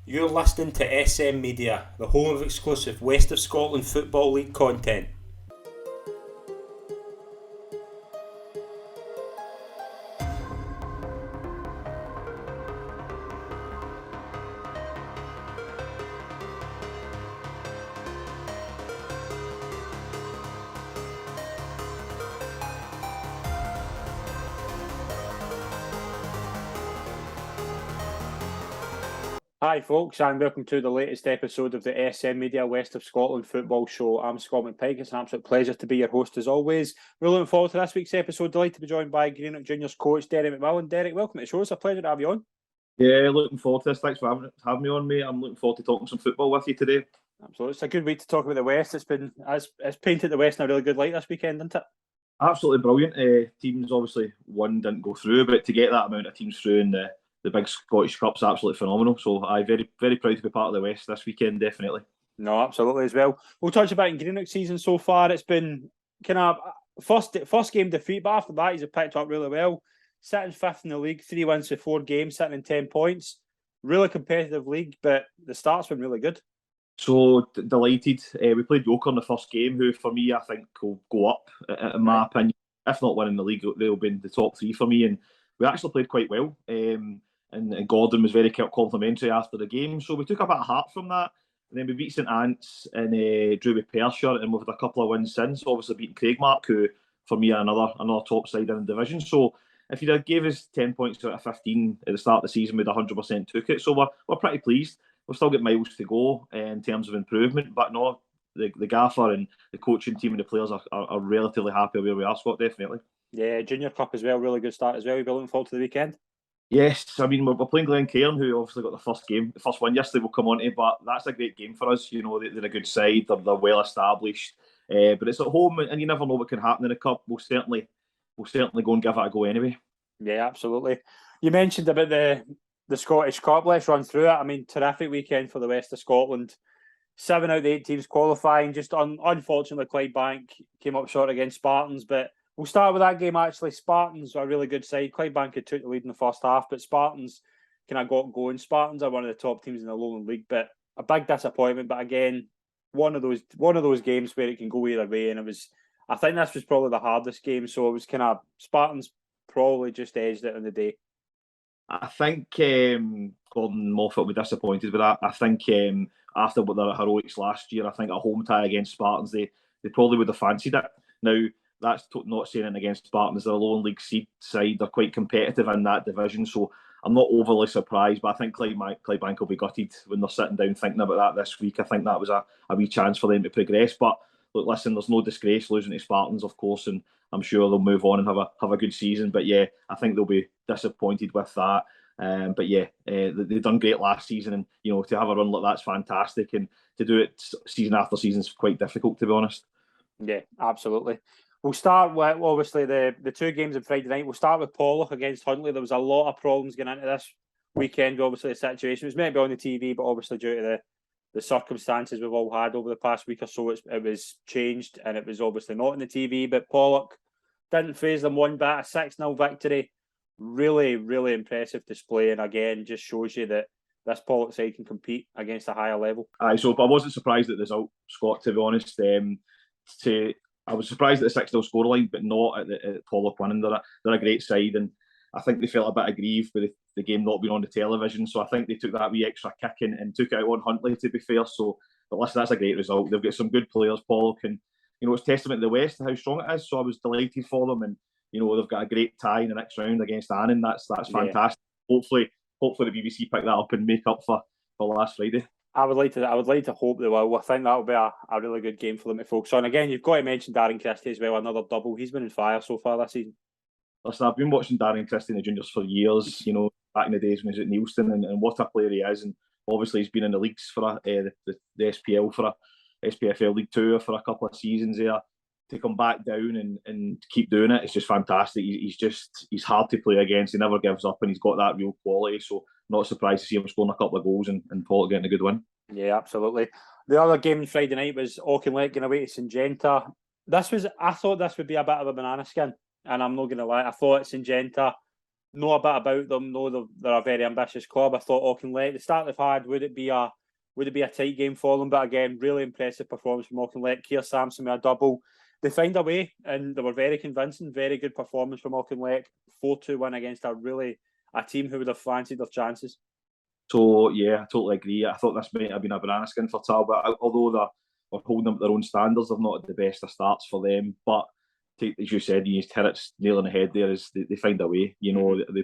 You're listening to SM Media, the home of exclusive West of Scotland Football League content. Hi folks, and welcome to the latest episode of the SM Media West of Scotland Football Show. I'm Scott McPike. It's an absolute pleasure to be your host as always. We're looking forward to this week's episode. Delighted to be joined by Greenock Juniors coach Derrick McMillan. Derrick, welcome to the show. It's a pleasure to have you on. Yeah, looking forward to this. Thanks for having me on, mate. I'm looking forward to talking some football with you today. Absolutely. It's a good week to talk about the West. It's painted the West in a really good light this weekend, isn't it? Absolutely brilliant. Teams obviously one didn't go through, but to get that amount of teams through in the big Scottish Cup's absolutely phenomenal. So I'm very proud to be part of the West this weekend, definitely. No, absolutely as well. We'll touch about in Greenock season so far. It's been kind of first game defeat, but after that he's picked up really well. Sitting fifth in the league, 3 wins to 4 games, sitting in 10 points. Really competitive league, but the start's been really good. So delighted. We played Yoker in the first game, who for me I think will go up, in my opinion. If not winning the league, they'll be in the top 3 for me. And we actually played quite well. And Gordon was very complimentary after the game. So we took a bit of heart from that. And then we beat St Ants and drew with Perthshire, and we've had a couple of wins since. Obviously beating Craigmark, who for me are another top side in the division. So if you'd have gave us 10 points out of 15 at the start of the season, we'd 100% took it. So we're pretty pleased. We've still got miles to go in terms of improvement, but no, the gaffer and the coaching team and the players are relatively happy where we are, Scott, definitely. Yeah, Junior Cup as well, really good start as well. You'll be looking forward to the weekend. Yes, I mean, we're playing Glencairn, who obviously got the first one yesterday we'll come on to, but that's a great game for us. You know, they're a good side, they're well established, but it's at home and you never know what can happen in the Cup. We'll certainly go and give it a go anyway. Yeah, absolutely. You mentioned about the Scottish Cup. Let's run through it. I mean, terrific weekend for the West of Scotland. 7 out of the 8 teams qualifying. Just unfortunately, Clydebank came up short against Spartans. But we'll start with that game, actually. Spartans are a really good side. Clydebank had took the lead in the first half, but Spartans kind of got going. Spartans are one of the top teams in the Lowland League, but a big disappointment. But again, one of those games where it can go either way. And I think this was probably the hardest game. So it was kind of Spartans probably just edged it on the day. I think Gordon Moffat will be disappointed with that. I think after their heroics last year, I think a home tie against Spartans, they probably would have fancied it. Now, that's not saying it against Spartans. They're a Lowland League seed side. They're quite competitive in that division, so I'm not overly surprised. But I think Clydebank will be gutted when they're sitting down thinking about that this week. I think that was a wee chance for them to progress. But look, listen, there's no disgrace losing to Spartans, of course, and I'm sure they'll move on and have a good season. But yeah, I think they'll be disappointed with that. But yeah, they've done great last season, and you know, to have a run like that's fantastic, and to do it season after season is quite difficult, to be honest. Yeah, absolutely. We'll start with obviously the 2 games on Friday night. We'll start with Pollock against Huntly. There was a lot of problems going into this weekend. Obviously, the situation was meant to be on the TV, but obviously due to the circumstances we've all had over the past week or so, it was changed, and it was obviously not on the TV. But Pollock didn't faze them one bit. A 6-0 victory. Really, really impressive display, and again, just shows you that this Pollock side can compete against a higher level. So I wasn't surprised at the result, Scott, to be honest. I was surprised at the 6-0 scoreline, but not at Pollock winning. They're a great side, and I think they felt a bit aggrieved with the game not being on the television. So I think they took that wee extra kick and took it out on Huntly, to be fair. So, but listen, that's a great result. They've got some good players, Pollock, and you know, it's testament to the West and how strong it is. So I was delighted for them, and you know, they've got a great tie in the next round against Annan. That's fantastic. Yeah. Hopefully the BBC pick that up and make up for last Friday. I would like to hope they will. I think that will be a really good game for them to focus on. Again, you've got to mention Darren Christie as well, another double. He's been on fire so far this season. Listen, I've been watching Darren Christie in the juniors for years, you know, back in the days when he was at Neilston, and what a player he is. And obviously he's been in the leagues for the SPL for SPFL League 2 for a couple of seasons there. To come back down and keep doing it, it's just fantastic. He's hard to play against. He never gives up, and he's got that real quality. So not surprised to see him scoring a couple of goals and Paul getting a good win. Yeah, absolutely. The other game on Friday night was Auchinleck going away to Syngenta. I thought this would be a bit of a banana skin, and I'm not going to lie. I thought Syngenta know a bit about them, know they're a very ambitious club. I thought Auchinleck, the start they've had, would it be a tight game for them? But again, really impressive performance from Auchinleck. Keir Sampson with a double. They found a way, and they were very convincing. Very good performance from Auchinleck. 4-2 win against a team who would have fancied their chances. So yeah, I totally agree. I thought this might have been a banana skin for Talbot, although they're holding them to their own standards. They've not had the best of starts for them, but as you said, you hit it nail on the head. There is they find a way. They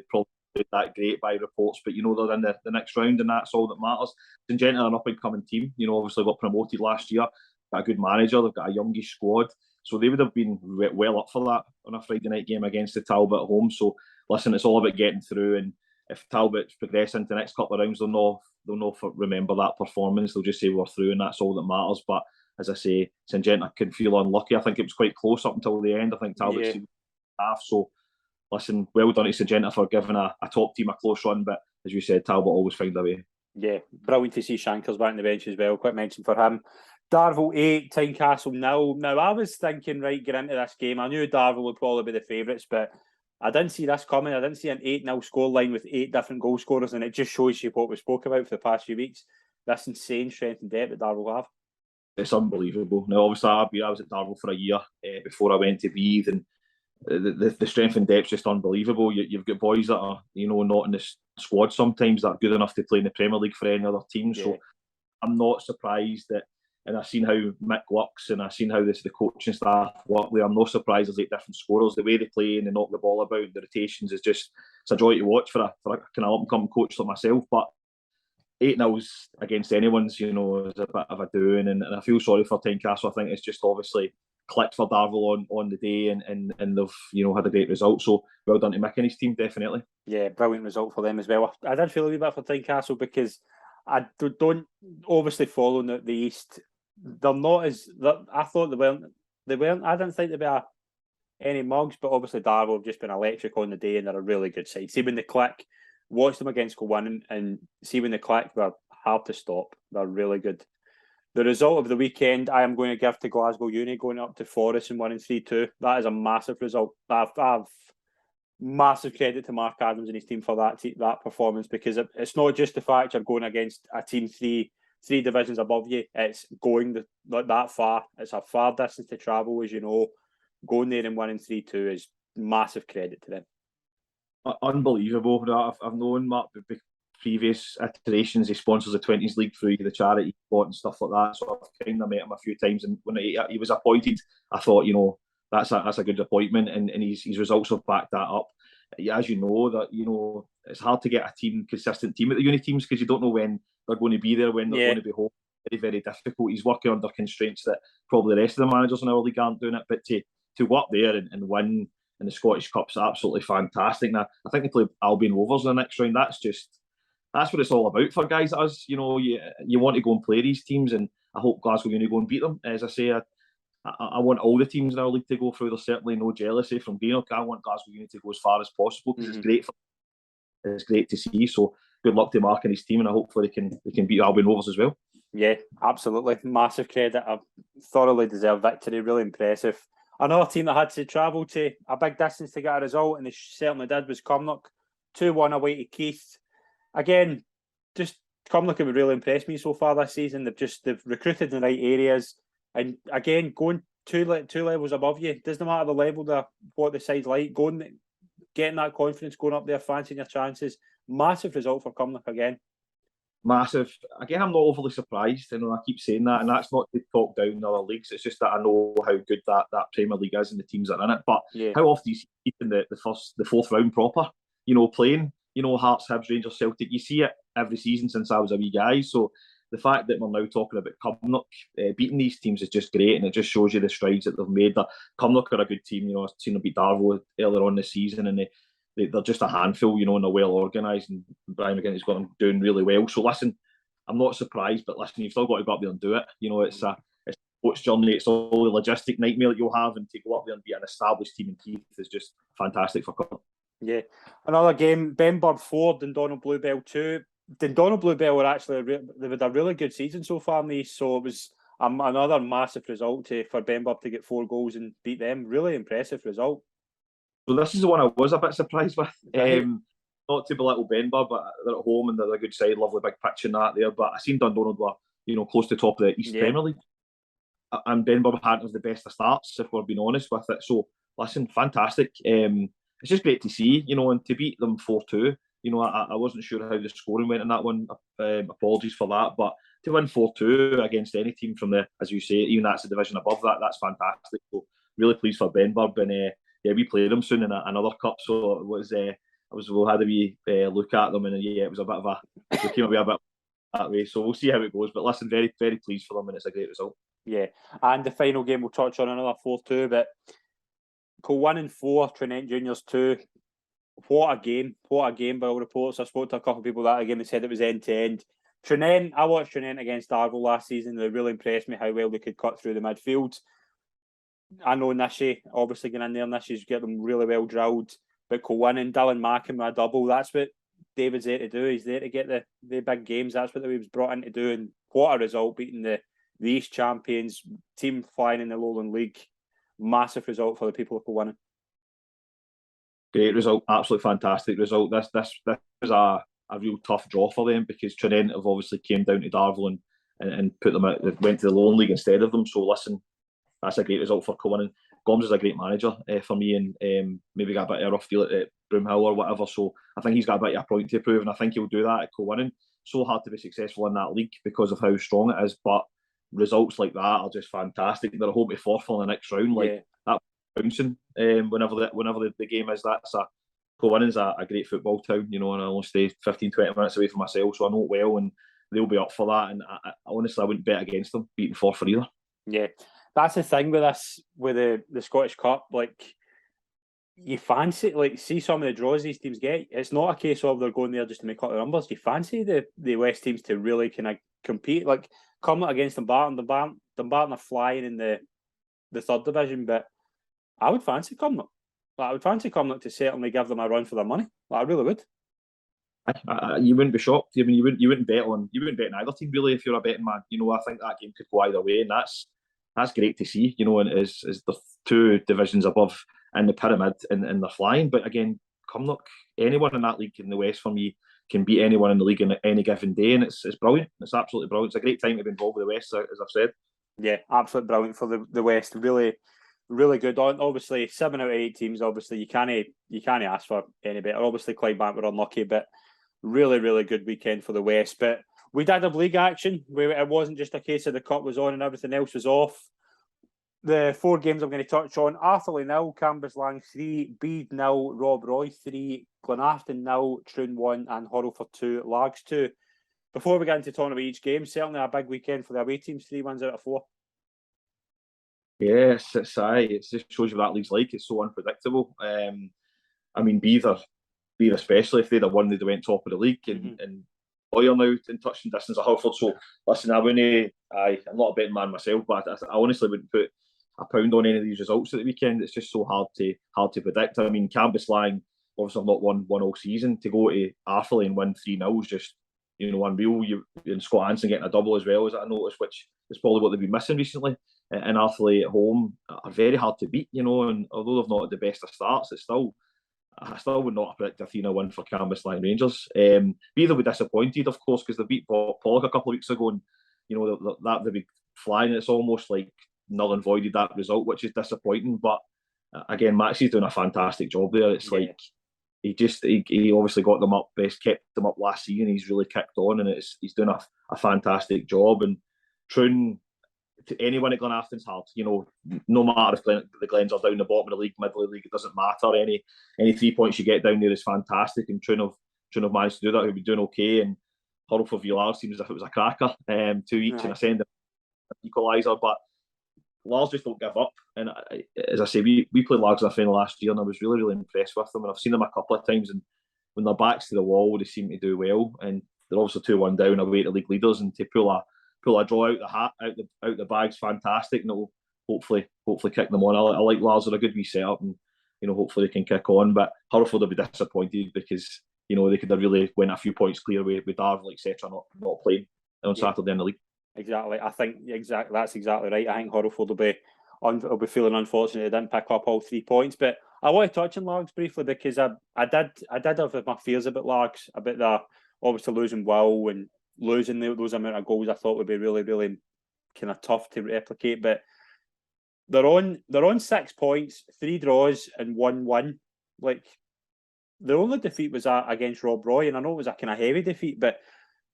probably did that great by reports, but they're in the next round, and that's all that matters. St Gentle are an up and coming team. Obviously got promoted last year. Got a good manager. They've got a youngish squad, so they would have been well up for that on a Friday night game against the Talbot at home. So listen, it's all about getting through, and if Talbot progress into the next couple of rounds, they'll not remember that performance. They'll just say we're through, and that's all that matters. But as I say, St Gentle can feel unlucky. I think it was quite close up until the end. I think Talbot's half. So listen, well done to St Gentle for giving a top team a close run. But as you said, Talbot always find a way. Yeah, brilliant to see Shankers back on the bench as well. Quick mention for him. Darvel 8, Tynecastle 0. Now, I was thinking, right, get into this game. I knew Darvel would probably be the favourites, but I didn't see this coming. I didn't see an 8-0 scoreline with 8 different goal scorers, and it just shows you what we spoke about for the past few weeks. This insane strength and depth that Darvel have. It's unbelievable. Now, obviously, I was at Darvel for a year before I went to Beath, and the strength and depth is just unbelievable. You've got boys that are, not in the squad sometimes that are good enough to play in the Premier League for any other team. Yeah. So I'm not surprised that, and I've seen how Mick works, and I've seen how the coaching staff work there. I'm not surprised there's 8 different scorers. The way they play and they knock the ball about, the rotations is just, it's a joy to watch for a kind of up-and-coming coach like myself. But 8-0 against anyone's, is a bit of a doing, and I feel sorry for Tynecastle. I think it's just obviously clicked for Darvel on the day, and they've had a great result. So well done to Mick and his team, definitely. Yeah, brilliant result for them as well. I did feel a wee bit for Tynecastle because I don't obviously follow the East. They're not as I thought they weren't. I didn't think they'd be any mugs, but obviously Darvel have just been electric on the day, and they're a really good side. See when they click, watch them against Kilwinning, and see when they click, they're hard to stop. They're really good. The result of the weekend, I am going to give to Glasgow Uni going up to Forest and winning 3-2. That is a massive result. I've massive credit to Mark Adams and his team for that performance, because it's not just the fact you're going against a team three divisions above you. It's going that far. It's a far distance to travel, as you know. Going there and winning 3-2 is massive credit to them. Unbelievable. I've known Mark previous iterations. He sponsors the 20s League through the charity sport and stuff like that. So I've kind of met him a few times, and when he was appointed, I thought, that's a good appointment, and his results have backed that up. As you know, that it's hard to get a consistent team at the uni teams, because you don't know when they're going to be there, when they're going to be home. Very, very difficult. He's working under constraints that probably the rest of the managers in our league aren't doing it. But to work there and win in the Scottish Cup's absolutely fantastic. Now I think they play Albion Rovers in the next round. That's what it's all about for guys like us. You want to go and play these teams, and I hope Glasgow Uni go and beat them. As I say, I want all the teams in our league to go through. There's certainly no jealousy from Greenock. I want Glasgow Uni to go as far as possible, because it's great to see. So good luck to Mark and his team, and hopefully they can beat Albion Rovers as well. Yeah, absolutely. Massive credit. A thoroughly deserved victory. Really impressive. Another team that had to travel to a big distance to get a result, and they certainly did, was Cumnock. 2-1 away to Keith. Again, just Cumnock have really impressed me so far this season. They've recruited in the right areas, and again, going two levels above you. Doesn't matter the level, what the side's like. Getting that confidence, going up there, fancying your chances. Massive result for Cumnock again. Massive. Again, I'm not overly surprised. I keep saying that, and that's not to talk down other leagues. It's just that I know how good that Premier League is and the teams that are in it. But how often do you see keeping the fourth round proper? Playing. Hearts, Hibs, Rangers, Celtic. You see it every season since I was a wee guy. So the fact that we're now talking about Cumnock beating these teams is just great, and it just shows you the strides that they've made. That Cumnock are a good team. I've seen them beat Darvel earlier on this season, and they're just a handful, and they're well organised, and Brian McGinty's got them doing really well. So listen, I'm not surprised, but listen, you've still got to go up there and do it. It's a coach journey. It's all the logistic nightmare that you'll have, and to go up there and beat an established team in Keith is just fantastic for Cumnock. Yeah. Another game, Benburb 4, Dundonald Bluebell 2. Dundonald Bluebell were actually, they've had a really good season so far in these, so it was another massive result for Benburb to get 4 goals and beat them. Really impressive result. So this is the one I was a bit surprised with. Not to belittle Benber, but they're at home and they're a good side, lovely big pitch and that there. But I seen Dundonald were, close to the top of the East Premier League. And Benber hadn't was the best of starts, if we're being honest with it. So, listen, fantastic. It's just great to see, and to beat them 4-2. I wasn't sure how the scoring went in that one. Apologies for that. But to win 4-2 against any team from as you say, even that's a division above that, that's fantastic. So, really pleased for Benber. And we play them soon in another cup. So, we had a wee look at them. And it was a bit of we came away a bit that way. So, we'll see how it goes. But listen, very, very pleased for them. And it's a great result. Yeah, and the final game we'll touch on another 4-2, but Kilwinning 4, Greenock Juniors 2. What a game by all reports. I spoke to a couple of people that game and said it was end to end. I watched Greenock against Darvel last season. They really impressed me how well they could cut through the midfield. I know Nishi, obviously going in there, Nishi's get them really well drilled, but Kilwinning, Dylan Mackin with a double, that's what David's there to do. He's there to get the big games. That's what he was brought in to do, and what a result, beating the East champions, team flying in the Lowland League. Massive result for the people of Kilwinning. Great result, absolutely fantastic result. This was a real tough draw for them because Trinent have obviously came down to Darvel and put them out, went to the Lowland League instead of them. So listen, that's a great result for Kilwinning. Gomes is a great manager for me, and maybe got a bit of a rough deal at Broomhill or whatever. So I think he's got a bit of a point to prove, and I think he'll do that at Kilwinning. So hard to be successful in that league because of how strong it is, but results like that are just fantastic. They're home to Forfar in the next round, that bouncing. Whenever the game is, Kilwinning's a great football town, and I only stay 15-20 minutes away from myself, so I know it well, and they'll be up for that. And I honestly, I wouldn't bet against them beating Forfar either. Yeah, that's the thing with this, with the Scottish Cup. Like, you fancy, see some of the draws these teams get. It's not a case of they're going there just to make up the numbers. You fancy the West teams to really kind of compete. Like, Cumnock against Dumbarton. Dumbarton are flying in the third division, but I would fancy Cumnock. I would fancy Cumnock to certainly give them a run for their money. I really would. You wouldn't be shocked. I mean, you wouldn't bet on either team really if you're a betting man. I think that game could go either way, and that's great to see. And as the two divisions above in the pyramid and they're flying. But again, Cumnock, anyone in that league in the West for me can beat anyone in the league on any given day, and it's brilliant. It's absolutely brilliant. It's a great time to be involved with the West, as I've said. Yeah, absolutely brilliant for the West. Really, really good. Obviously, 7 out of 8 teams. Obviously, you can't ask for any better. Obviously, Clydebank were unlucky, but really, really good weekend for the West. But we did have league action where it wasn't just a case of the cup was on and everything else was off. The 4 games I'm going to touch on: Atherley 0, Cambuslang 3, Bede 0, Rob Roy 3, Glenafton 0, Troon 1, and Hurlford 2, Largs 2. Before we get into talking about each game, certainly a big weekend for the away teams. 3 wins out of 4. Yes, it just shows you what that league's like. It's so unpredictable. I mean, Bede especially, if they'd have won, they'd have went top of the league, and Roy are now in touching distance of Hurlford. So listen, I'm not a betting man myself, but I honestly wouldn't put a pound on any of these results at the weekend. It's just so hard to predict. I mean, Cambuslang obviously have not won all season. To go to Atherley and win 3-0 is just unreal. And Scott Hansen getting a double as well, as I noticed, which is probably what they've been missing recently. And Atherley at home are very hard to beat, and although they've not had the best of starts, I still would not have predicted a 3-0 win for Cambuslang Rangers. Bede will be disappointed, of course, because they beat Pollock a couple of weeks ago, and that they'll be flying. It's almost like null and voided that result, which is disappointing. But again, Maxie's doing a fantastic job there. It's like he obviously got them up, kept them up last season. He's really kicked on, and he's doing a fantastic job. And Troon, to anyone at Glenafton's hard. No matter if the Glens are down the bottom of the league, middle of the league, it doesn't matter. Any 3 points you get down there is fantastic, and Troon have managed to do that. He'll be doing okay. And Hurlford v Lars seems as if it was a cracker, 2 each, and a send equaliser. But Lars just don't give up. And as I say, we played Lars in a final last year, and I was really, really impressed with them. And I've seen them a couple of times, and when their backs to the wall, they seem to do well. And they're also 2-1 down away to league leaders, and to pull a draw out the hat, out the bag's fantastic, and it'll hopefully kick them on. I like Lars. They're a good wee setup, and hopefully they can kick on. But Hurlford will be disappointed because they could have really went a few points clear with Darvel, etc. Not playing on Saturday in the league. Exactly. I think that's exactly right. I think Hurlford will be feeling unfortunate they didn't pick up all 3 points. But I want to touch on Largs briefly because I did have my fears about Largs, about the obviously losing Will and losing those amount of goals. I thought would be really, really kind of tough to replicate. But they're on 6 points, 3 draws and 1 win. Like, the only defeat was against Rob Roy, and I know it was a kind of heavy defeat, but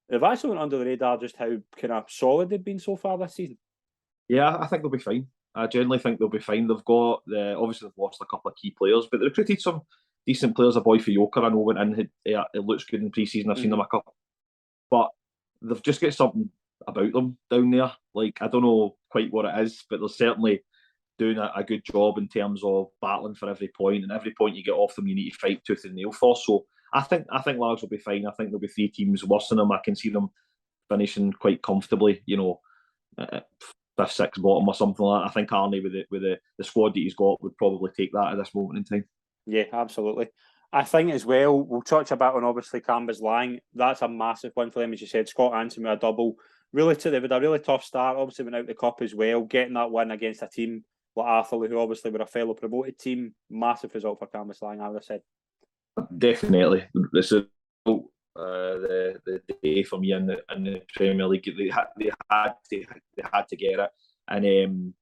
they've actually went under the radar just how kind of solid they've been so far this season. Yeah, I think they'll be fine. I genuinely think they'll be fine. They've got obviously they've lost a couple of key players, but they recruited some decent players. A boy for Yoker, I know, went in. It looks good in pre-season. I've seen them a couple, but they've just got something about them down there. Like, I don't know quite what it is, but they're certainly doing a good job in terms of battling for every point, and every point you get off them, you need to fight tooth and nail for. So I think Largs will be fine. I think there'll be 3 teams worse than them. I can see them finishing quite comfortably. You know, 5th, 6th bottom or something like that. I think Arnie with the squad that he's got would probably take that at this moment in time. Yeah, absolutely. I think as well, we'll touch a bit on obviously Cambus Lang. That's a massive win for them, as you said. Scott Anson with a double. Really, they had a really tough start. Obviously, went out the cup as well. Getting that win against a team like Atherley, who obviously were a fellow promoted team, massive result for Cambus Lang, I would have said. Definitely, this is the day for me in the Premier League. They had to get it, and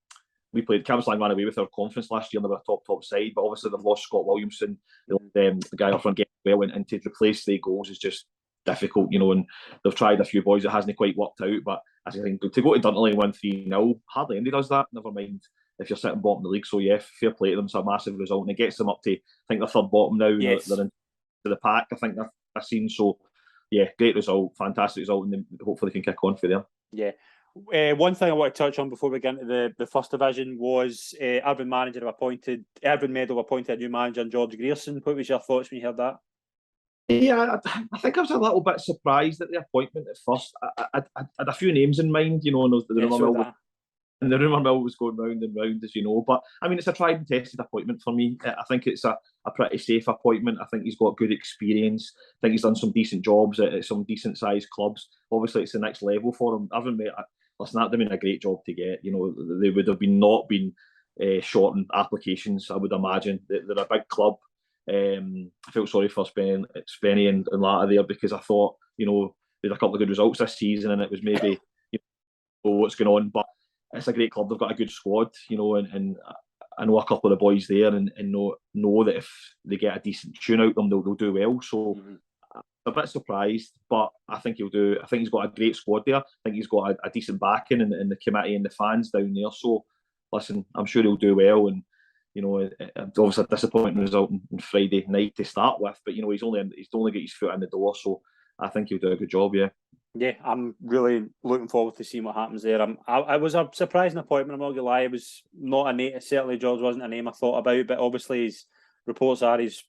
we played Cambus Lang ran away with our conference last year, and they were a top side. But obviously they've lost Scott Williamson, the guy up front getting well, and to replace 3 goals is just difficult, you know. And they've tried a few boys, it hasn't quite worked out. But I think to go to Dunterley and win 3-0, hardly anybody does that. Never mind if you're sitting bottom of the league. So yeah, fair play to them. It's a massive result, and it gets them up to, I think, they're 3rd bottom now. Yes. They're into the pack, I think I've seen. So yeah, great result, fantastic result, and hopefully they can kick on for there. Yeah. One thing I want to touch on before we get into the first division was Irvine Medal appointed a new manager in George Grierson. What was your thoughts when you heard that? Yeah, I think I was a little bit surprised at the appointment at first. I had a few names in mind, you know, and the rumour mill was going round and round, as you know. But I mean, it's a tried and tested appointment for me. I think it's a pretty safe appointment. I think he's got good experience. I think he's done some decent jobs at some decent sized clubs. Obviously, it's the next level for him. Listen, that would have been a great job to get. You know, they would have not been short on applications, I would imagine. They're a big club. I felt sorry for Spenny and Latta there, because I thought, you know, they had a couple of good results this season, and it was maybe, you know, what's going on. But it's a great club. They've got a good squad, you know, and I know a couple of the boys there, and know that if they get a decent tune out of them, they'll do well. So I'm a bit surprised, but I think he'll do. I think he's got a great squad there. I think he's got a decent backing in the committee and the fans down there. So listen, I'm sure he'll do well. And you know, obviously a disappointing result on Friday night to start with, but you know, he's only got his foot in the door. So I think he'll do a good job. Yeah. Yeah, I'm really looking forward to seeing what happens there. I was a surprising appointment, I'm not going to lie. It was not a name, certainly George wasn't a name I thought about, but obviously his reports are he's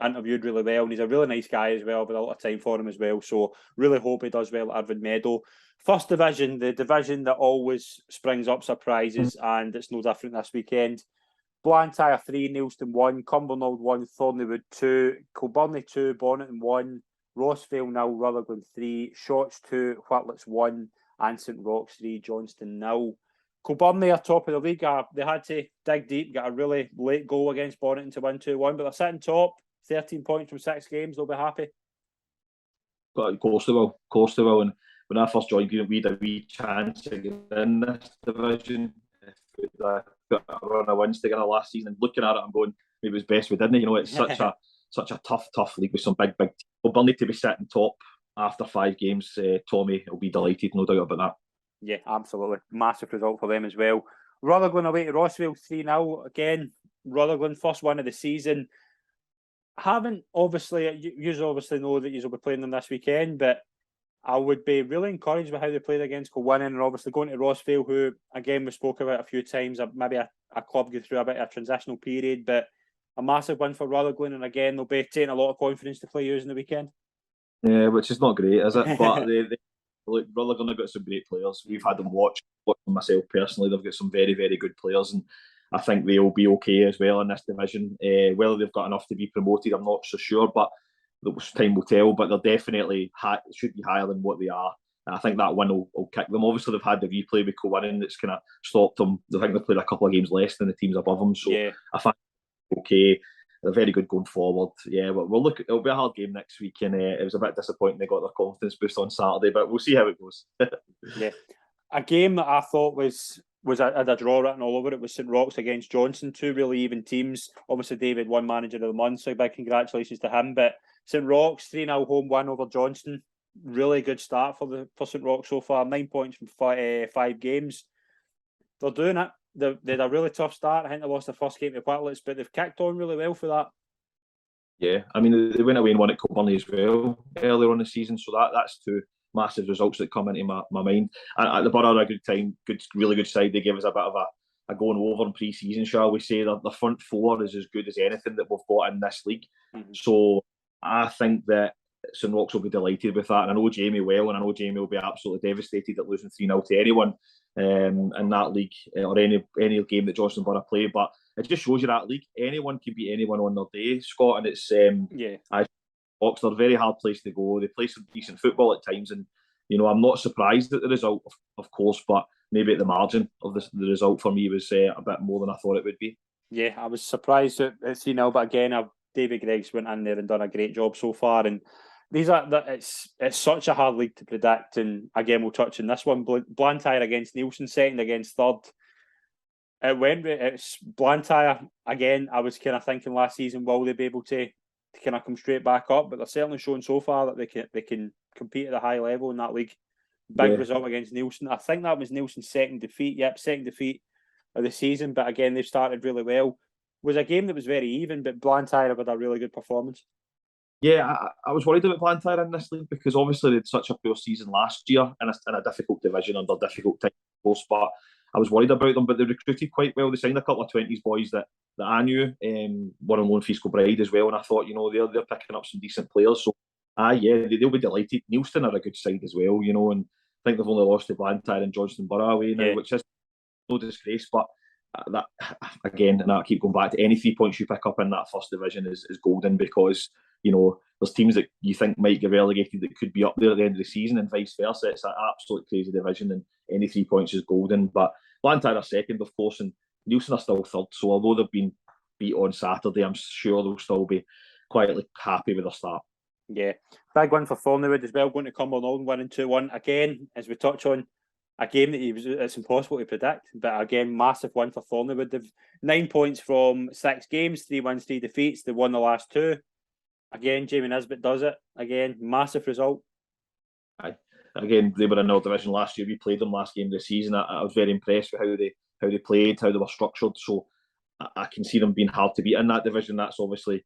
interviewed really well, and he's a really nice guy as well, with a lot of time for him as well. So really hope he does well at Irvine Meadow. First division, the division that always springs up surprises, and it's no different this weekend. Blantyre 3, Neilston 1, Cumbernauld 1, Thornleywood 2, Kilburney 2, Bonnyton 1, Rossvale 0, Rutherglen 3, Shotts 2, Whitlets 1, and St Rochs 3, Johnston 0. Kilburney are top of the league. They had to dig deep, get a really late goal against Bonnyton to win 2-1, but they're sitting top, 13 points from 6 games. They'll be happy. Of course they will. And when I first joined Greenock, we had a wee chance to get in this division. We'd got a run of wins together last season, and looking at it, I'm going, maybe it was best we didn't. You know, it's such a tough league with some big teams. Kilburney to be sitting top after 5 games, Tommy will be delighted, no doubt about that. Yeah, absolutely. Massive result for them as well. Rutherglen away to Rossvale 3-0. Again, Rutherglen, first win of the season. You obviously know that you'll be playing them this weekend, but I would be really encouraged by how they played against Kilwinning, and obviously going to Rossvale, who, again, we spoke about a few times, maybe a club go through a bit of a transitional period, but a massive win for Rutherglen, and again, they'll be taking a lot of confidence to play using the weekend. Yeah, which is not great, is it? But Rutherglen have got some great players. We've had them watch myself personally. They've got some very, very good players, and I think they'll be okay as well in this division. Whether they've got enough to be promoted, I'm not so sure, but time will tell. But they're definitely should be higher than what they are. And I think that win will kick them. Obviously, they've had the replay with Kilwinning that's kind of stopped them. I think they've played a couple of games less than the teams above them. So yeah. I think okay. They're very good going forward. Yeah, but we'll look. It'll be a hard game next week, and it was a bit disappointing they got their confidence boost on Saturday, but we'll see how it goes. Yeah, a game that I thought had a draw written all over it was St Roch's against Johnstone. Two really even teams. Obviously, David won Manager of the Month, so big congratulations to him. But St Roch's 3-0 home win over Johnstone. Really good start for St Roch so far. 9 points from 5 games. They're doing it. They had a really tough start. I think they lost the first game to Whitlets, but they've kicked on really well for that. Yeah, I mean, they went away and won at Kilburnley as well earlier on the season, so that's two massive results that come into my mind. And at the Borough, a good time, really good side. They gave us a bit of a going over in pre-season, shall we say. The front four is as good as anything that we've got in this league. Mm-hmm. So I think that St Roch's will be delighted with that. And I know Jamie well, and I know Jamie will be absolutely devastated at losing 3-0 to anyone in that league or any game that Johnstone Borough play. But it just shows you that league, anyone can beat anyone on their day, Scott. And it's they're a very hard place to go. They play some decent football at times, and I'm not surprised at the result, of course, but maybe at the margin of the result for me was a bit more than I thought it would be. Yeah, I was surprised at 3-0, but again, David Greggs went in there and done a great job so far. And it's such a hard league to predict. And again, we'll touch on this one. Blantyre against Neilson, second against third. It's Blantyre again. I was kind of thinking last season, will they be able to kind of come straight back up? But they're certainly shown so far that they can compete at a high level in that league. Big result against Neilson. I think that was Neilson's second defeat. Yep, second defeat of the season. But again, they've started really well. It was a game that was very even, but Blantyre had a really good performance. Yeah, I was worried about Blantyre in this league because obviously they had such a poor season last year in a difficult division under difficult time, of course, but I was worried about them. But they recruited quite well. They signed a couple of 20s boys that I knew, one on loan for Kilbride as well, and I thought, they're picking up some decent players. So, they'll be delighted. Neilston are a good side as well, and I think they've only lost to Blantyre and Johnstone Borough away now, which is no disgrace, but that again, and I keep going back to any 3 points you pick up in that first division is golden because there's teams that you think might get relegated that could be up there at the end of the season and vice versa. It's an absolute crazy division and any 3 points is golden. But Blantyre are second, of course, and Neilson are still third. So although they've been beat on Saturday, I'm sure they'll still be quietly happy with their start. Yeah, big win for Thornleywood as well, going to Cumbernauld winning 2-1. Again, as we touch on, a game that it's impossible to predict, but again, massive win for Thornleywood. They've 9 points from 6 games, 3 wins, 3 defeats. They won the last 2. Again, Jamie Nisbet does it. Again, massive result. Aye. Again, they were in our division last year. We played them last game of the season. I was very impressed with how they played, how they were structured. So I can see them being hard to beat in that division. They're obviously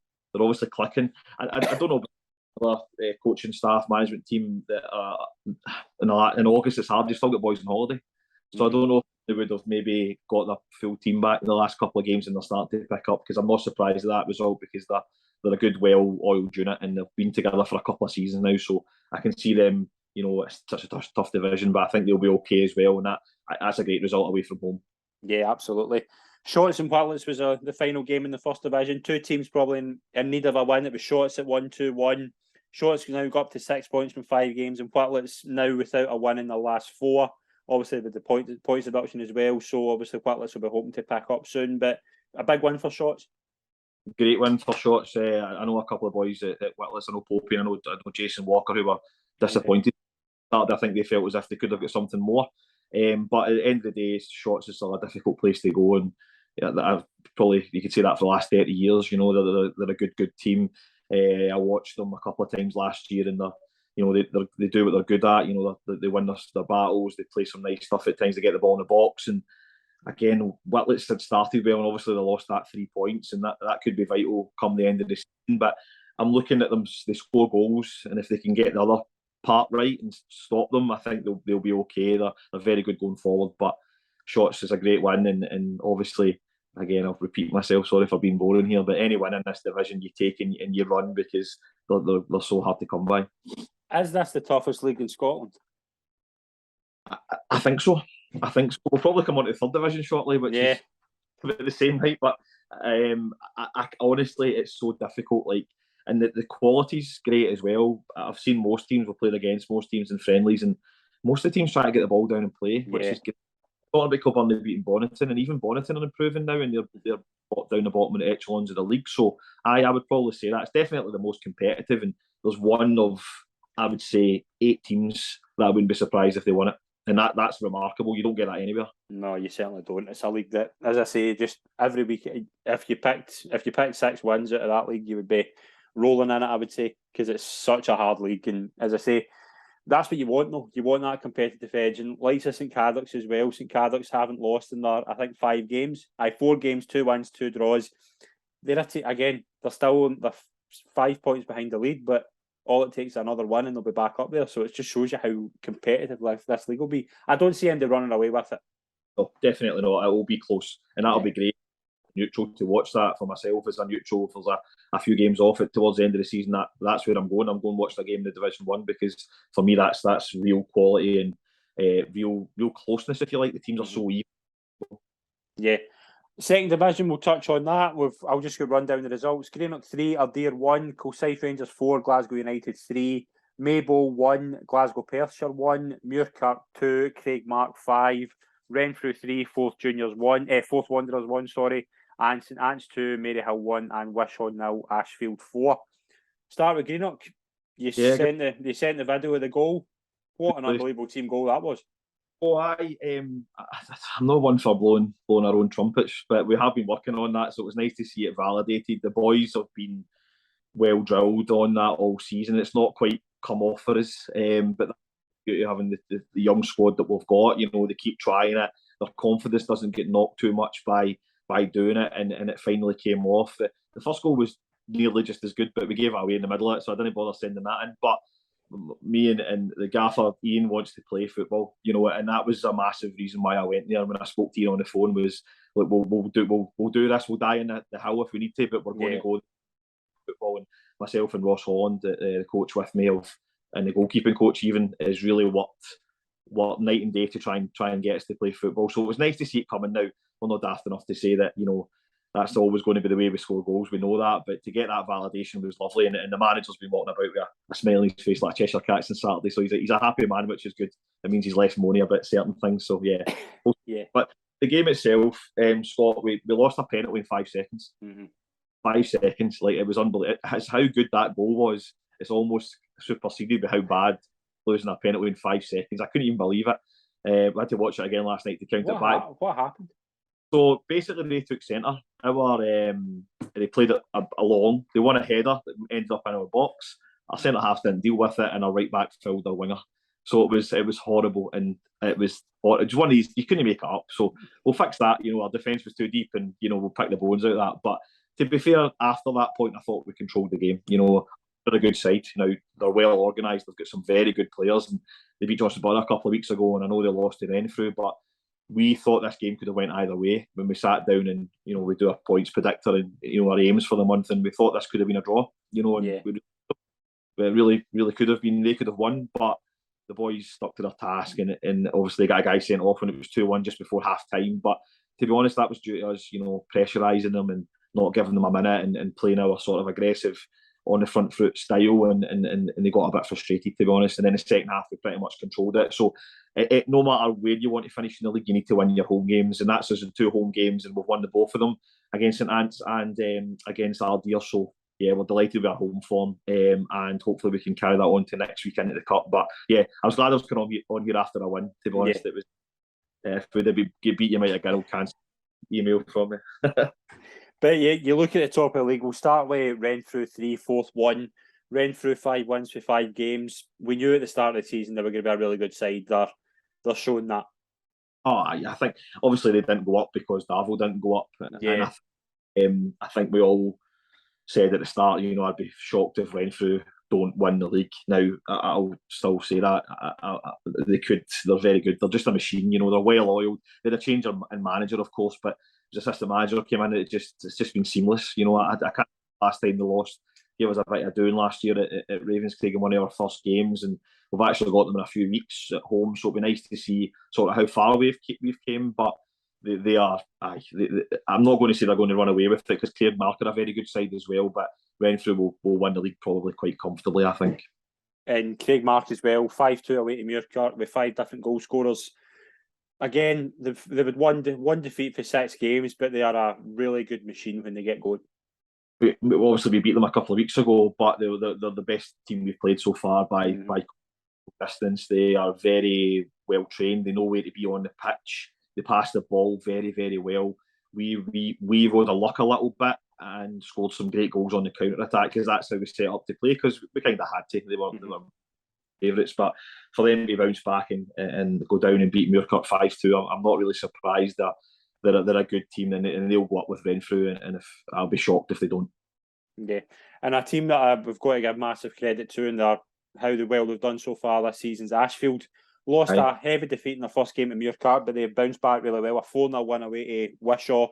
clicking. I don't know about the coaching staff, management team that in August it's hard. You've still got boys on holiday. So I don't know if they would have maybe got their full team back in the last couple of games and they're starting to pick up because I'm not surprised at that result because they're a good, well-oiled unit and they've been together for a couple of seasons now. So I can see them, it's such a tough division, but I think they'll be okay as well. And that's a great result away from home. Yeah, absolutely. Shorts and Whitlets was the final game in the first division. 2 teams probably in need of a win. It was Shorts at 1-2-1. Shorts now got up to 6 points from 5 games, and Whitlets now without a win in the last 4. Obviously with the points deduction as well. So obviously Whitlets will be hoping to pick up soon. But a big win for Shorts. Great win for Shorts. I know a couple of boys at Whitlets. I know Popey. I know Jason Walker who were disappointed. I think they felt as if they could have got something more. But at the end of the day, Shorts is still a difficult place to go, and probably you could say that for the last 30 years. They're a good team. I watched them a couple of times last year, and they do what they're good at. They win their battles. They play some nice stuff at times. They get the ball in the box, and again, Whitlets had started well, and obviously they lost that 3 points, and that could be vital come the end of the season. But I'm looking at them; they score goals, and if they can get the other part right and stop them, I think they'll be okay. They're very good going forward. But Shorts is a great win, and obviously, again, I'll repeat myself. Sorry for being boring here, but any win in this division you take and you run because they're so hard to come by. Is this the toughest league in Scotland? I think so. We'll probably come on to the third division shortly, which is about the same height. But I honestly, it's so difficult. And the quality's great as well. I've seen most teams will play against most teams in friendlies, and most of the teams try to get the ball down and play, which is good. Talking about Kilburnley beating Bonington, and even Bonington are improving now, and they're down the bottom of the echelons of the league. So I would probably say that's definitely the most competitive, and there's one of, I would say, 8 teams that I wouldn't be surprised if they won it. And that's remarkable. You don't get that anywhere. No, you certainly don't. It's a league that, as I say, just every week, if you picked 6 wins out of that league, you would be rolling in it, I would say, because it's such a hard league. And as I say, that's what you want, though. You want that competitive edge. And like St Cadoc's as well. St Cadoc's haven't lost in their, I think, 5 games. 4 games, 2 wins, 2 draws. They're still 5 points behind the lead, but all it takes is another one and they'll be back up there. So it just shows you how competitive this league will be. I don't see anybody running away with it. No, definitely not. It will be close, and that'll be great. Neutral to watch that for myself as a neutral. If there's a few games off it towards the end of the season, that's where I'm going. I'm going to watch the game in the Division 1 because for me that's real quality and real closeness, if you like. The teams are so even. Yeah. Second division, we'll touch on that. I'll just go run down the results. Greenock 3, Ardere 1, Kilsyth Rangers 4, Glasgow United 3, Maybole 1, Glasgow Perthshire 1, Muirkirk 2, Craigmark 5, Renfrew 3, Fourth Wanderers 1, and St Anne's 2, Maryhill 1, and Wishaw 0, Ashfield 4. Start with Greenock. They sent the video of the goal. What an unbelievable team goal that was. Oh, I'm not one for blowing our own trumpets, but we have been working on that, so it was nice to see it validated. The boys have been well drilled on that all season. It's not quite come off for us, but having the young squad that we've got, they keep trying it. Their confidence doesn't get knocked too much by doing it, and it finally came off. The first goal was nearly just as good, but we gave it away in the middle of it, so I didn't bother sending that in. But me and the gaffer Ian wants to play football, and that was a massive reason why I went there. When I spoke to Ian on the phone, was like, we'll do this. We'll die in the hill if we need to, but we're going to go football. And myself and Ross Holland, the coach with me, and the goalkeeping coach even, has really worked night and day to try and get us to play football. So it was nice to see it coming. Now we're not daft enough to say that that's always going to be the way we score goals. We know that, but to get that validation was lovely. And the manager's been walking about with a smile on his face like a Cheshire Cat since Saturday. So he's a happy man, which is good. It means he's less moany about certain things. So yeah. But the game itself, Scott, we lost a penalty in 5 seconds. 5 seconds, like, it was unbelievable. It's how good that goal was. It's almost superseded by how bad losing a penalty in 5 seconds. I couldn't even believe it. I had to watch it again last night to count it back. What happened? So basically, they took centre. They played it along. They won a header that ended up in our box. Our centre half didn't deal with it, and our right back filled their winger. So it was horrible, and it was one of these you couldn't make it up. So we'll fix that. Our defence was too deep, and we'll pick the bones out of that. But to be fair, after that point, I thought we controlled the game. They're a good side. Now they're well organised. They've got some very good players, and they beat Johnson Borough a couple of weeks ago, and I know they lost to Renfrew, but we thought this game could have went either way when we sat down and we do a points predictor and our aims for the month, and we thought this could have been a draw. We really could have been. They could have won, but the boys stuck to their task, and obviously they got a guy sent off when it was 2-1 just before half time. But to be honest, that was due to us, pressurising them and not giving them a minute and playing our sort of aggressive on the front foot style, and they got a bit frustrated, to be honest. And then the second half, we pretty much controlled it. So no matter where you want to finish in the league, you need to win your home games, and that's us in 2 home games, and we've won the both of them against St Anne's and against Ardere. So yeah, we're delighted with our home form, and hopefully we can carry that on to next week into the cup. But yeah, I was glad I was coming on here after a win, to be honest. It was if we'd beat, you might have got a cancelled email from me. But yeah, you look at the top of the league. We'll start with Renfrew 3, Fourth 1. Renfrew 5 wins for 5 games. We knew at the start of the season they were going to be a really good side. They're showing that. Oh, I think obviously they didn't go up because Darvel didn't go up. Yeah. And I think we all said at the start, I'd be shocked if Renfrew don't win the league. Now, I'll still say that they could. They're very good. They're just a machine. They're well oiled. They had a change in manager, of course, but the assistant manager came in. It's just been seamless. I can't. Last time they lost, gave us a bit of doing last year at Ravenscraig in one of our first games, and we've actually got them in a few weeks at home. So it'll be nice to see sort of how far we've came. But they are. I'm not going to say they're going to run away with it, because Craigmark are a very good side as well. But Renfrew will win the league probably quite comfortably, I think. And Craigmark as well, 5-2 away to Muirkirk with 5 different goal scorers. again, they've had one defeat for 6 games, but they are a really good machine when they get going. Obviously, we beat them a couple of weeks ago, but they're the best team we've played so far by distance. They are very well trained. They know where to be on the pitch. They pass the ball very, very well. We rode a luck a little bit and scored some great goals on the counter attack because that's how we set up to play. Because we kind of had to. They were favourites, but for them to bounce back and go down and beat Muirkirk 5-2, I'm not really surprised that they're a good team and they'll go up with Renfrew, and I'll be shocked if they don't. Yeah, and a team that we've got to give massive credit to and how well they've done so far this season's Ashfield. Lost a heavy defeat in the first game at Muirkirk, but they bounced back really well. A 4-0 win away to Wishaw.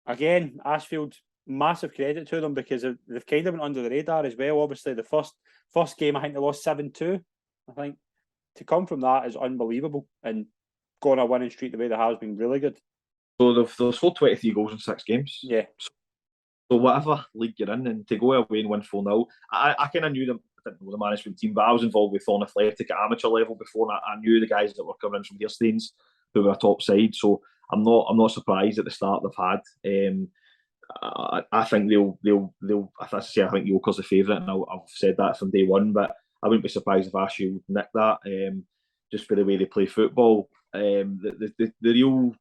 Again, Ashfield, massive credit to them because they've kind of been under the radar as well. Obviously, the first game, I think they lost 7-2. I think to come from that is unbelievable, and going a winning streak the way they have has been really good. So they've scored 23 goals in 6 games. Yeah. So whatever league you're in, and to go away and win 4-0, I kind of knew them. I didn't know the management team, but I was involved with Thorn Athletic at amateur level before, and I knew the guys that were coming in from Deerstains who were a top side. So I'm not surprised at the start they've had. I think they'll. As I say, I think Yoker's the favourite, and I've said that from day one. But I wouldn't be surprised if Ashfield nick that, just for the way they play football. The real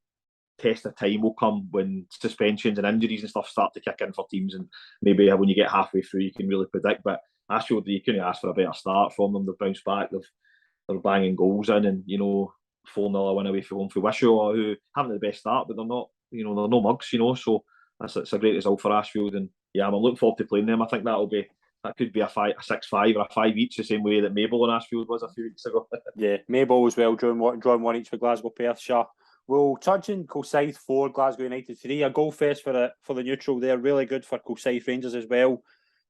test of time will come when suspensions and injuries and stuff start to kick in for teams, and maybe when you get halfway through, you can really predict. But Ashfield, you couldn't ask for a better start from them. They've bounced back. They're banging goals in, and 4-0 win away from home for Wishaw, who haven't the best start, but they're not, they're no mugs, So it's a great result for Ashfield, and I'm looking forward to playing them. I think that could be a 6-5 or a 5 each, the same way that Maybole and Ashfield was a few weeks ago. Yeah, Maybole as well, drawing 1 each for Glasgow Perthshire. We'll touch on Kilsyth 4, Glasgow United 3. A goal fest for the neutral there, really good for Kilsyth Rangers as well.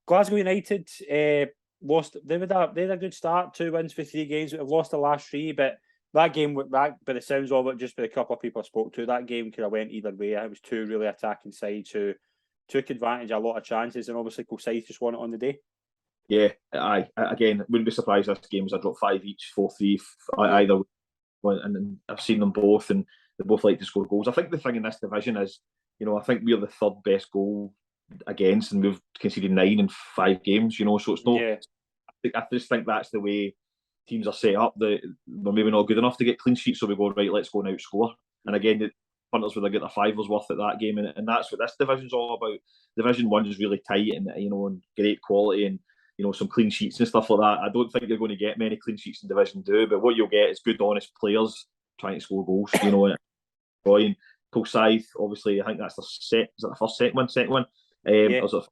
Glasgow United lost. They had a good start, 2 wins for 3 games. They've lost the last 3, but that game went back. By the sounds of it, just by a couple of people I spoke to, that game could have went either way. It was 2 really attacking sides who took advantage of a lot of chances, and obviously Kilsyth just won it on the day. Yeah, again, wouldn't be surprised if this game was a drop 5 each, 4-3 either. And I've seen them both, and they both like to score goals. I think the thing in this division is, I think we're the 3rd best goal against, and we've conceded 9 in 5 games. So it's not. Yeah. I just think that's the way teams are set up. We're maybe not good enough to get clean sheets, so we go, right, let's go and outscore. And again, the punters would have got their 5 worth at that game, and that's what this division's all about. Division 1 is really tight and and great quality, and some clean sheets and stuff like that. I don't think you're going to get many clean sheets in Division 2, but what you'll get is good, honest players trying to score goals. And Kilsyth, obviously, I think that's is it the second one? Yeah. Was it the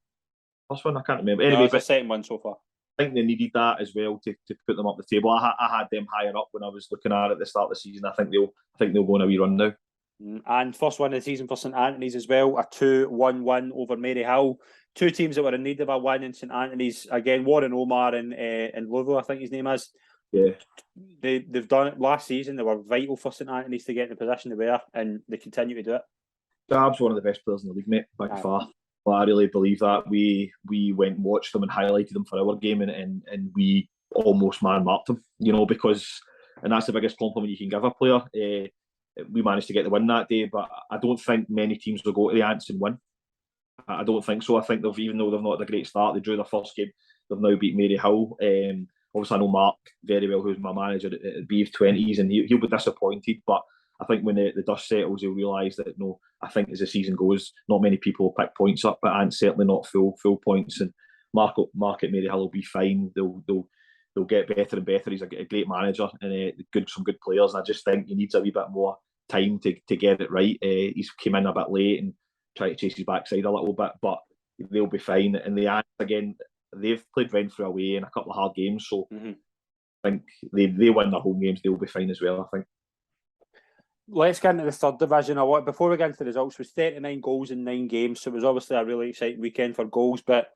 first one? I can't remember. Anyway, it's the second one so far. I think they needed that as well to put them up the table. I had them higher up when I was looking at it at the start of the season. I think they'll go on a wee run now. And first win of the season for St Anthony's as well, a 2-1 win over Maryhill. 2 teams that were in need of a win in St Anthony's. Again, Warren Omar and Louisville, I think his name is. Yeah. They've done it last season. They were vital for St Anthony's to get in the position they were, and they continue to do it. Dab's one of the best players in the league, mate, by far. Well, I really believe that. We went and watched them and highlighted them for our game, and we almost man-marked them, because, and that's the biggest compliment you can give a player. We managed to get the win that day, but I don't think many teams will go to the Ants and win. I don't think so. I think even though they've not had a great start, they drew their first game. They've now beat Maryhill. Obviously, I know Mark very well, who's my manager at BF20s, and he'll be disappointed. But I think when the dust settles, he'll realise that I think as the season goes, not many people will pick points up, but Ants certainly not full points. And Mark at Maryhill will be fine. They'll get better and better. He's a great manager and some good players. And I just think he needs a wee bit more time to get it right. He's came in a bit late and tried to chase his backside a little bit, but they'll be fine. And the Ants, again, they've played Renfrew away in a couple of hard games, so I think they win their home games, they'll be fine as well, I think. Let's get into the 3rd division. Before we get into the results, it was 39 goals in 9 games, so it was obviously a really exciting weekend for goals. But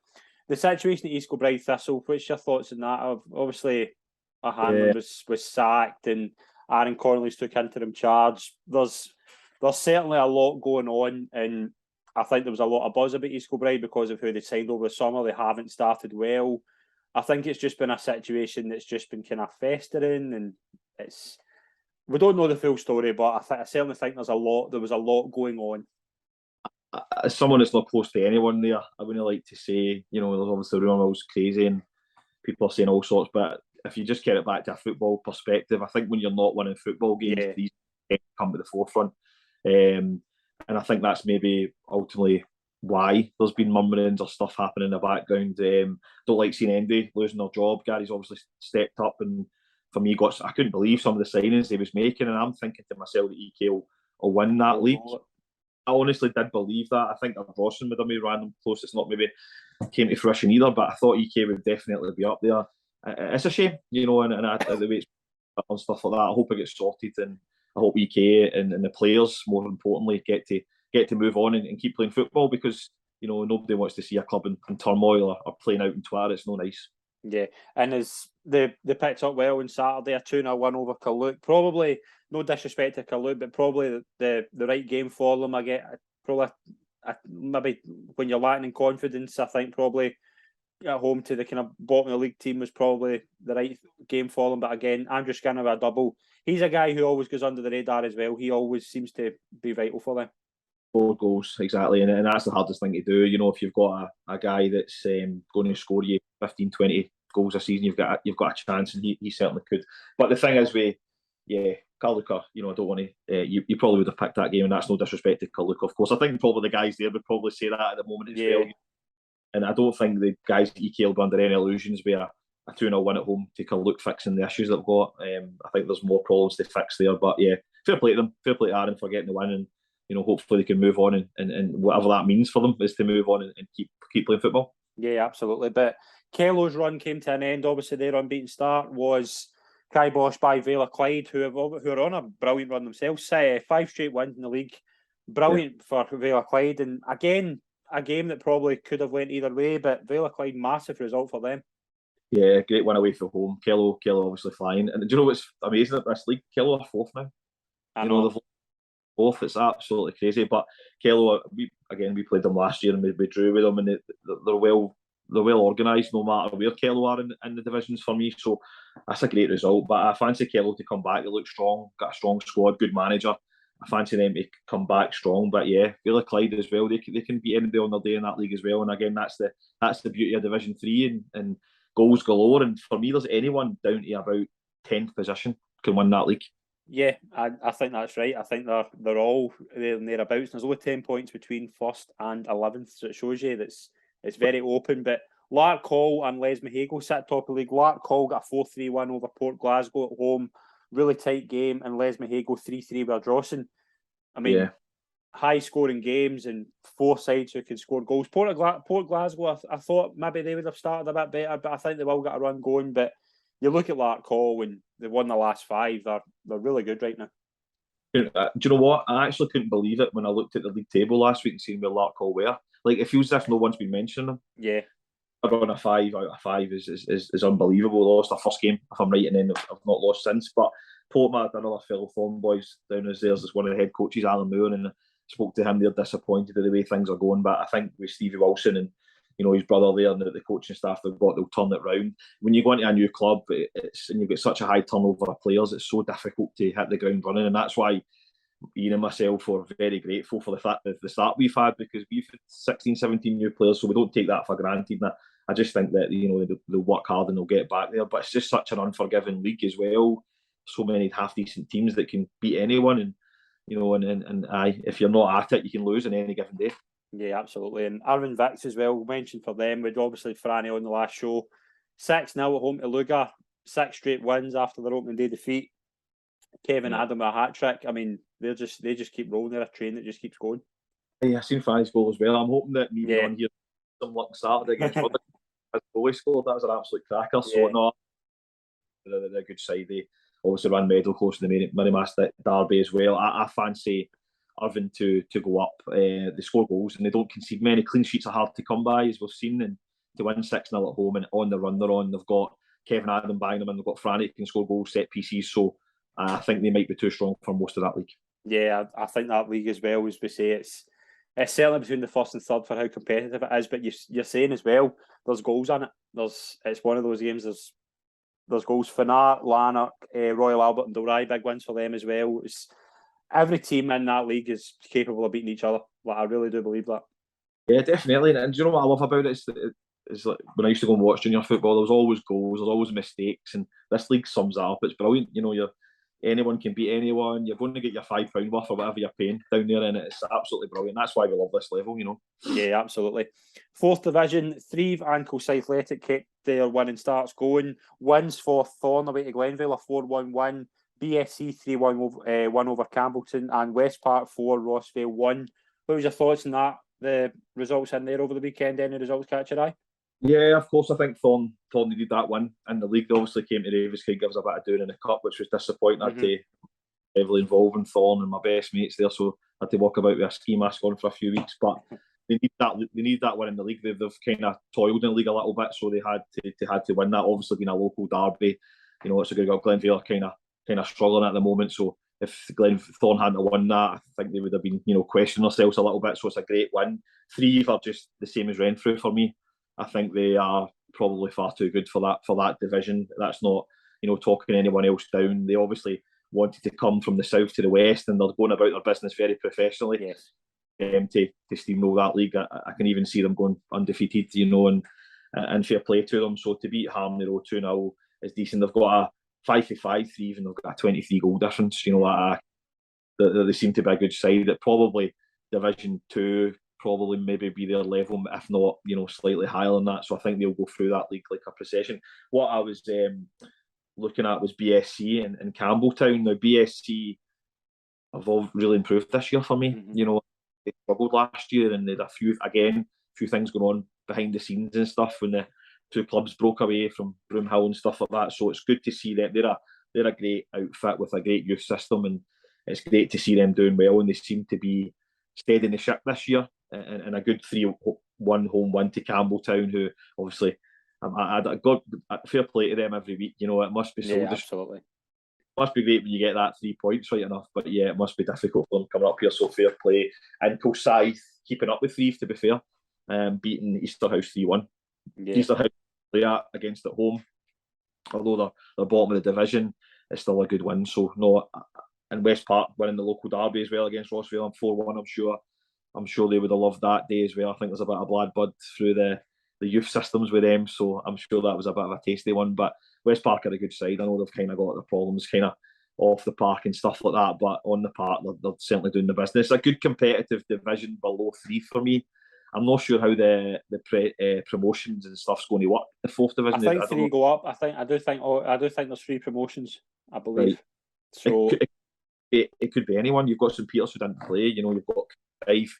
the situation at East Kilbride Thistle, what's your thoughts on that? Obviously, a handler was sacked and Aaron Connolly's took interim charge. There's certainly a lot going on, and I think there was a lot of buzz about East Kilbride because of who they signed over the summer. They haven't started well. I think it's just been a situation that's just been kind of festering, and We don't know the full story, but I certainly think there was a lot going on. As someone that's not close to anyone there, I wouldn't like to say, there's obviously rumours crazy and people are saying all sorts, but if you just get it back to a football perspective, I think when you're not winning football games, these come to the forefront. And I think that's maybe ultimately why there's been murmurings or stuff happening in the background. Don't like seeing Andy losing their job. Gary's obviously stepped up, and for me, I couldn't believe some of the signings he was making, and I'm thinking to myself that EK will win that league. I honestly did believe that. I think that Rawson would have maybe ran them close. It's not maybe came to fruition either, but I thought EK would definitely be up there. It's a shame, and the way it's and stuff like that. I hope it gets sorted, and I hope EK and the players, more importantly, get to move on and keep playing football, because nobody wants to see a club in turmoil or playing out in twat. It's no nice. Yeah, and as they picked up well on Saturday, a 2-0 win over Carluke. Probably, no disrespect to Carluke, but probably the right game for them. I get probably maybe when you're lacking in confidence, I think probably at home to the kind of bottom of the league team was probably the right game for them. But again, Andrew Skinner with a double. He's a guy who always goes under the radar as well. He always seems to be vital for them. 4 goals, exactly, and that's the hardest thing to do. If you've got a guy that's going to score you 15, 20 goals a season, you've got a chance, and he certainly could. But the thing is, Carluke, I don't want to. You probably would have picked that game, and that's no disrespect to Carluke, of course. I think probably the guys there would probably say that at the moment as well. And I don't think the guys at EK will be under any illusions with a 2-0 win at home to Carluke fixing the issues they've got. I think there's more problems to fix there. But fair play to them. Fair play to Aaron for getting the win, and hopefully they can move on, and whatever that means for them is to move on and keep playing football. Yeah, absolutely. But Kello's run came to an end. Obviously, their unbeaten start was kiboshed by Vale of Clyde, who are on a brilliant run themselves. 5 straight wins in the league. Brilliant for Vale of Clyde. And again, a game that probably could have went either way, but Vale of Clyde, massive result for them. Yeah, great win away from home. Kello obviously flying. And do you know what's amazing at this league? Kello are 4th now. I know. They've both. It's absolutely crazy. But Kello, we played them last year and we drew with them, and they're well organised no matter where Kello are in the divisions for me. So that's a great result. But I fancy Kello to come back. They look strong, got a strong squad, good manager. I fancy them to come back strong. But Vale of Clyde as well. They can beat anybody on their day in that league as well. And again, that's the beauty of Division 3 and goals galore. And for me, there's anyone down to about 10th position can win that league. Yeah, I think that's right. I think they're all there and thereabouts. There's only 10 points between 1st and 11th, so it shows you that it's very open. But Lark Hall and Les Mahago sit top of the league. Lark Hall got a 4-3 win over Port Glasgow at home. Really tight game, and Les Mahago 3-3 with Drawson. I mean, high scoring games and 4 sides who can score goals. Port Glasgow, I thought maybe they would have started a bit better, but I think they've all got a run going. But you look at Lark Hall and they've won the last 5. They're really good right now. Do you know what? I actually couldn't believe it when I looked at the league table last week and seen where Lark Hall were. Like, it feels as if no one's been mentioning them. Yeah. They're on a 5 out of 5 is unbelievable. They lost their first game, if I'm right, and then I've not lost since. But Portman, another fellow Thorn boys down as theirs, is one of the head coaches, Alan Moore, and I spoke to him. They're disappointed with the way things are going. But I think with Stevie Wilson and his brother there and the coaching staff they'll turn it round. When you go into a new club, and you've got such a high turnover of players, it's so difficult to hit the ground running, and that's why Ian and myself are very grateful for the fact that the start we've had, because we've had 16, 17 new players, so we don't take that for granted. And I just think that they'll work hard and they'll get back there. But it's just such an unforgiving league as well. So many half decent teams that can beat anyone, and if you're not at it, you can lose on any given day. Yeah, absolutely. And Arvin Vicks as well, mentioned for them, with obviously Franny on the last show. 6-0 at home to Luga, 6 straight wins after their opening day defeat. Kevin Adam with a hat trick. I mean, they just keep rolling. They're a train that just keeps going. Yeah, I've seen Franny's goal as well. I'm hoping that me on here some luck Saturday against Rugby. As the goalie scored, that was an absolute cracker. So no, they're a good side. They obviously ran medal close to the Minimas derby as well. I fancy Irvine to go up. They score goals and they don't concede many. Clean sheets are hard to come by, as we've seen, and to win 6-0 at home and on the run they're on, they've got Kevin Adam banging them, and they've got Franny who can score goals, set pieces. So I think they might be too strong for most of that league. Yeah, I think that league as well, as we say, it's certainly between the 1st and 3rd for how competitive it is. But you're saying as well, there's goals in it. It's one of those games. there's goals for Nat, Lanark, Royal Albert and Dalry, big wins for them as well. Every team in that league is capable of beating each other. Like, I really do believe that. Yeah, definitely. And do you know what I love about it? It's like when I used to go and watch junior football, there was always goals, there's always mistakes, and this league sums that up. It's brilliant. You know, anyone can beat anyone. You're going to get your £5 worth or whatever you're paying down there, and it's absolutely brilliant. That's why we love this level, you know. Yeah, absolutely. 4th division, Threave and Kilsyth Athletic kept their winning starts going. Wins for Thorn away to Glenville, a 4-1 win. BSC 3-1 won over Campbellton, and West Park 4, Rossvale 1. What was your thoughts on that? The results in there over the weekend, any results catch your eye? Yeah, of course. I think Thorn needed that win in the league. They obviously came to Ravenscourt, give us a bit of doing in the cup, which was disappointing. I had to heavily involved in Thorn and my best mates there, so I had to walk about with a ski mask on for a few weeks. But they need that win in the league. They've kind of toiled in the league a little bit, so they had to win that. Obviously, being a local derby, you know, it's a good goal. Glenville are kind of struggling at the moment, so if Thorn hadn't won that, I think they would have been, you know, questioning themselves a little bit. So it's a great win. Threave are just the same as Renfrew for me. I think they are probably far too good for that division. That's not, you know, talking anyone else down. They obviously wanted to come from the south to the west, and they're going about their business very professionally. Yes. To steamroll that league, I can even see them going undefeated, you know, and fair play to them. So to beat Harmony Road 2-0 is decent. They've got a 5-5 Threave, and they've got a 23 goal difference. You know, they seem to be a good side. That probably Division 2 probably maybe be their level, if not, you know, slightly higher than that. So I think they'll go through that league like a procession. What I was looking at was BSC and Campbelltown. Now BSC have all really improved this year for me. You know, they struggled last year, and they had a few things going on behind the scenes and stuff when the two clubs broke away from Broomhill and stuff like that. So it's good to see that they're a great outfit with a great youth system, and it's great to see them doing well. And they seem to be steadying the ship this year, and a good 3-1 home win to Campbelltown, who obviously I got fair play to them every week. You know, it must be so absolutely. Must be great when you get that 3 points right enough, but yeah, it must be difficult for them coming up here. So fair play. And Kilsyth keeping up with Threave, to be fair, beating Easterhouse 3-1. Yeah. Easterhouse play against at home, although they're bottom of the division, it's still a good win. So no, and West Park winning the local derby as well against Rossvale on 4-1. I'm sure they would have loved that day as well. I think there's a bit of blood through the youth systems with them, so I'm sure that was a bit of a tasty one. But West Park are a good side. I know they've kind of got the problems kind of off the park and stuff like that, but on the park they're certainly doing the business. A good competitive division below Threave for me. I'm not sure how the promotions and stuff's going to work. The 4th division, I think 3 go up. I do think there's 3 promotions, I believe. Right. So it could be anyone. You've got St Peters who didn't play. You know, you've got 5.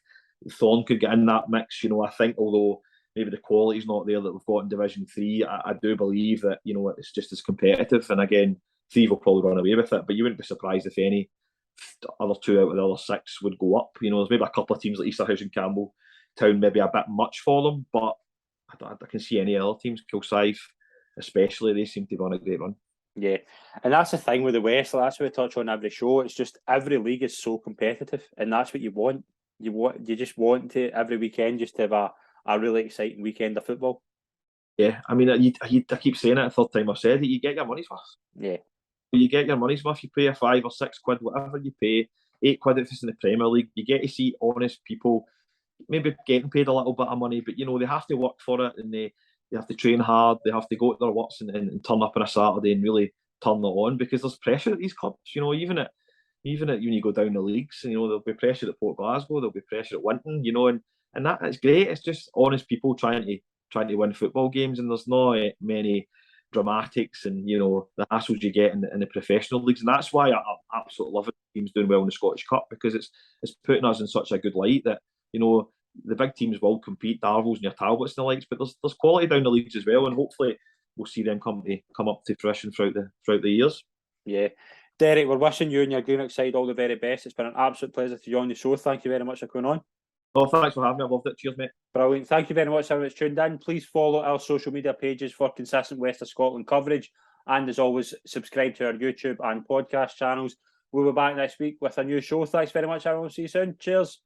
Thorn could get in that mix. You know, I think although maybe the quality's not there that we've got in Division 3, I do believe that, you know, it's just as competitive. And again, Threave will probably run away with it, but you wouldn't be surprised if any other 2 out of the other 6 would go up. You know, there's maybe a couple of teams like Easterhouse and Campbelltown maybe a bit much for them, but I can see any other teams, Kilsyth especially, they seem to be on a great run. Yeah, and that's the thing with the West. That's what we touch on every show. It's just every league is so competitive, and that's what you want. You just want to every weekend just to have a really exciting weekend of football. Yeah, I mean, I keep saying it. A third time I've said it. You get your money's worth. Yeah, you get your money's worth. You pay a £5 or £6, whatever you pay. £8 if it's in the Premier League. You get to see honest people, maybe getting paid a little bit of money, but you know they have to work for it, and they have to train hard. They have to go to their works and turn up on a Saturday and really turn it on, because there's pressure at these clubs. You know, even at when you go down the leagues, you know, there'll be pressure at Port Glasgow, there'll be pressure at Winton, you know, and that's great. It's just honest people trying to win football games, and there's not many dramatics and, you know, the hassles you get in the professional leagues. And that's why I absolutely love it. Teams doing well in the Scottish Cup, because it's putting us in such a good light that, you know, the big teams will compete, Darvels and your Talbots and the likes, but there's quality down the leagues as well, and hopefully we'll see them come up to fruition throughout the years. Yeah. Derek, we're wishing you and your Greenock side all the very best. It's been an absolute pleasure to join the show. Thank you very much for coming on. Oh, thanks for having me. I loved it. Cheers, mate. Brilliant. Thank you very much, everyone that's tuned in. Please follow our social media pages for consistent West of Scotland coverage. And as always, subscribe to our YouTube and podcast channels. We'll be back next week with a new show. Thanks very much, everyone. See you soon. Cheers.